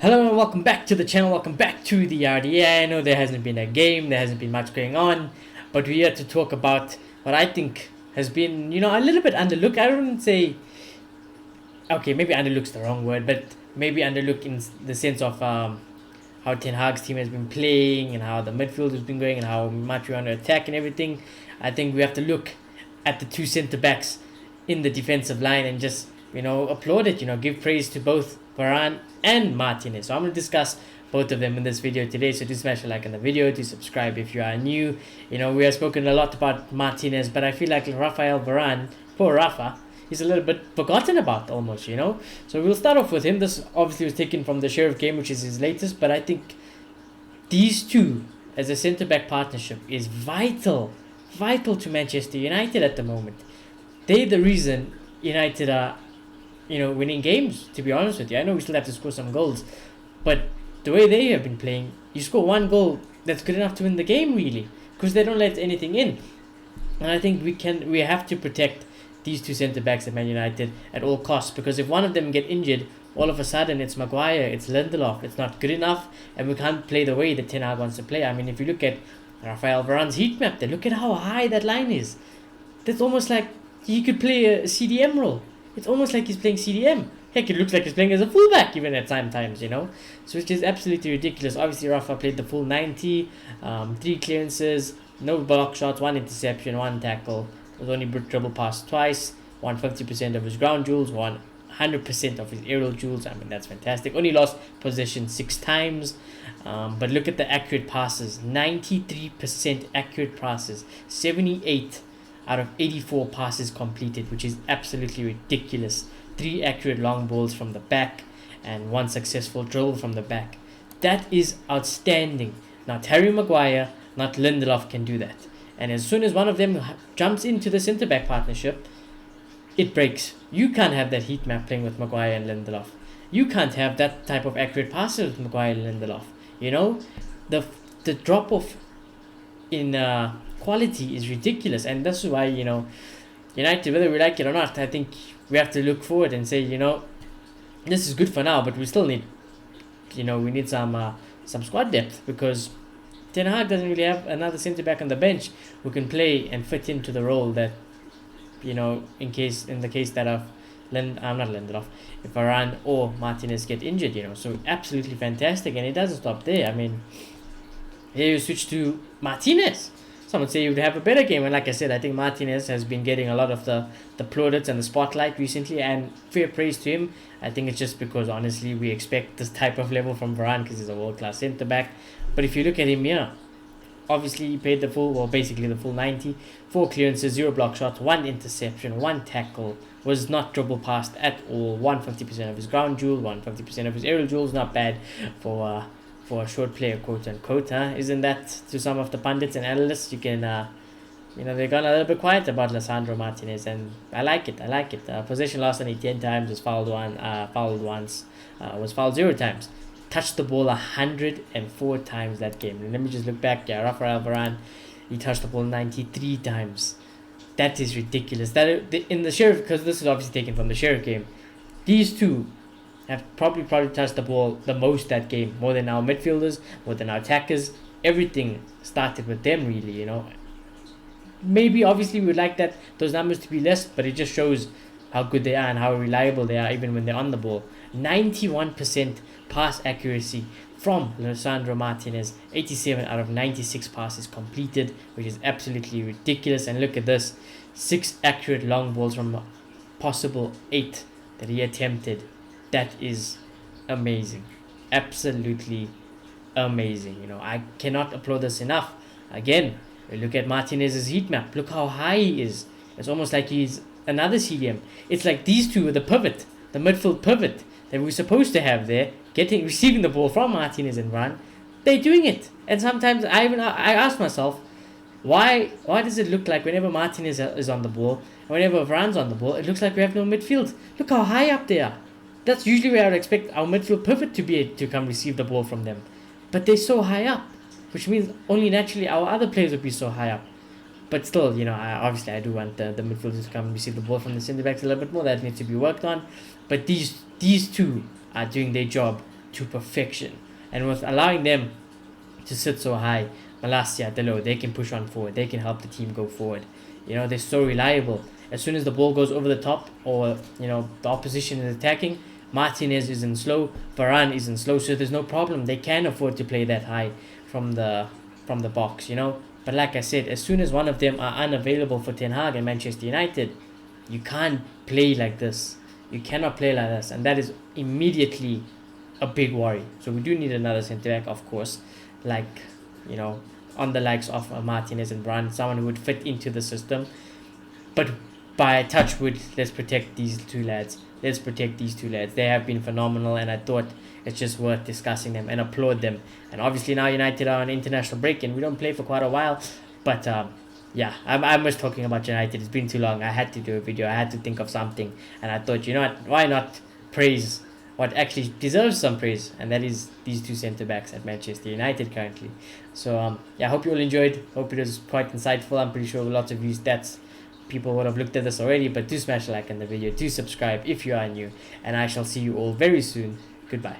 Hello and welcome back to the channel, welcome back to the RDA. I know there hasn't been a game, there hasn't been much going on, but we're here to talk about what I think has been, a little bit underlooked. I wouldn't say, okay, maybe underlook's the wrong word, but maybe underlooked in the sense of how Ten Hag's team has been playing and how the midfield has been going and how much we want to attack and everything. I think we have to look at the two centre backs in the defensive line and just applaud it. Give praise to both Varane and Martinez. So I'm going to discuss both of them in this video today. So do smash a like on the video, do subscribe if you are new. We have spoken a lot about Martinez, but I feel like Rafael Varane, poor Rafa, he's a little bit forgotten about almost. So we'll start off with him. This obviously was taken from the Sheriff game, which is his latest, but I think these two as a centre back partnership is vital to Manchester United at the moment. They're the reason United are winning games, to be honest with you. I know we still have to score some goals, but the way they have been playing, you score one goal, that's good enough to win the game, really, because they don't let anything in. And I think we have to protect these two centre backs at Man United at all costs, because if one of them get injured, all of a sudden it's Maguire, it's Lindelof, it's not good enough, and we can't play the way that Ten Hag wants to play. I mean, if you look at Rafael Varane's heat map there, look at how high that line is. That's almost like he could play a CDM role. It's almost like he's playing CDM. Heck, it looks like he's playing as a fullback even at times. So which is absolutely ridiculous. Obviously, Rafa played the full 90, 3 clearances, no block shots, 1 interception, 1 tackle. Was only dribble passed twice, 150% of his ground duels, 100% of his aerial duels. I mean, that's fantastic. Only lost possession 6 times. But look at the accurate passes. 93% accurate passes. 78 out of 84 passes completed, which is absolutely ridiculous. 3 accurate long balls from the back and 1 successful dribble from the back. That is outstanding. Not Harry Maguire, not Lindelof can do that. And as soon as one of them jumps into the centre-back partnership, it breaks. You can't have that heat map playing with Maguire and Lindelof. You can't have that type of accurate passes with Maguire and Lindelof. The drop-off in quality is ridiculous, and that's why United, whether we like it or not, I think we have to look forward and say this is good for now, but we still need we need some squad depth, because Ten Hag doesn't really have another centre back on the bench who can play and fit into the role that in the case that of not Lindelof, if Varane or Martinez get injured. So absolutely fantastic, and it doesn't stop there. I mean, here you switch to Martinez. Some would say you would have a better game, and like I said, I think Martinez has been getting a lot of the plaudits and the spotlight recently, and fair praise to him. I think it's just because honestly we expect this type of level from Varane because he's a world-class centre back. But if you look at him here, obviously he paid basically the full 90, 4 clearances, 0 block shots, 1 interception, 1 tackle, was not dribble passed at all, 150% of his ground duel, 150% of his aerial duels. Not bad for a short player, quote unquote, isn't that? To some of the pundits and analysts, you can they've gone a little bit quiet about Lisandro Martinez, and I like it. Possession lost only 10 times, was fouled once, was fouled 0 times, touched the ball 104 times that game. And let me just look back. Rafael Varane, he touched the ball 93 times. That is ridiculous. That in the Sheriff, because this is obviously taken from the Sheriff game, these two have probably touched the ball the most that game, more than our midfielders, more than our attackers. Everything started with them, really. Maybe obviously we would like those numbers to be less, but it just shows how good they are and how reliable they are even when they're on the ball. 91% pass accuracy from Lisandro Martinez, 87 out of 96 passes completed, which is absolutely ridiculous. And look at this, 6 accurate long balls from possible 8 that he attempted. That is amazing, absolutely amazing. I cannot applaud this enough. Again, look at Martinez's heat map. Look how high he is. It's almost like he's another CDM. It's like these two are the pivot, the midfield pivot that we're supposed to have there, receiving the ball from Martinez and Varane. They're doing it, and sometimes I ask myself, why does it look like whenever Martinez is on the ball, whenever Varane's on the ball, it looks like we have no midfield? Look how high up they are. That's usually where I would expect our midfield pivot to be able to come receive the ball from them. But they're so high up, which means only naturally our other players would be so high up. But still, obviously I do want the midfielders to come and receive the ball from the centre backs a little bit more. That needs to be worked on. But these two are doing their job to perfection. And with allowing them to sit so high, Malacia, Delo, they can push on forward. They can help the team go forward. They're so reliable. As soon as the ball goes over the top, or the opposition is attacking, Martinez isn't slow, Varane isn't slow, so there's no problem. They can afford to play that high from the box. But like I said, as soon as one of them are unavailable for Ten Hag and Manchester United, you can't play like this. You cannot play like this, and that is immediately a big worry. So we do need another centre back, of course, like on the likes of Martinez and Varane, someone who would fit into the system. But by touch wood, let's protect these two lads. They have been phenomenal, and I thought it's just worth discussing them and applaud them. And obviously now United are on international break and we don't play for quite a while. But yeah, I was talking about United. It's been too long. I had to do a video. I had to think of something. And I thought, why not praise what actually deserves some praise? And that is these two centre-backs at Manchester United currently. So yeah, I hope you all enjoyed. Hope it was quite insightful. I'm pretty sure lots of you stats people would have looked at this already, but do smash a like on the video, do subscribe if you are new, and I shall see you all very soon. Goodbye.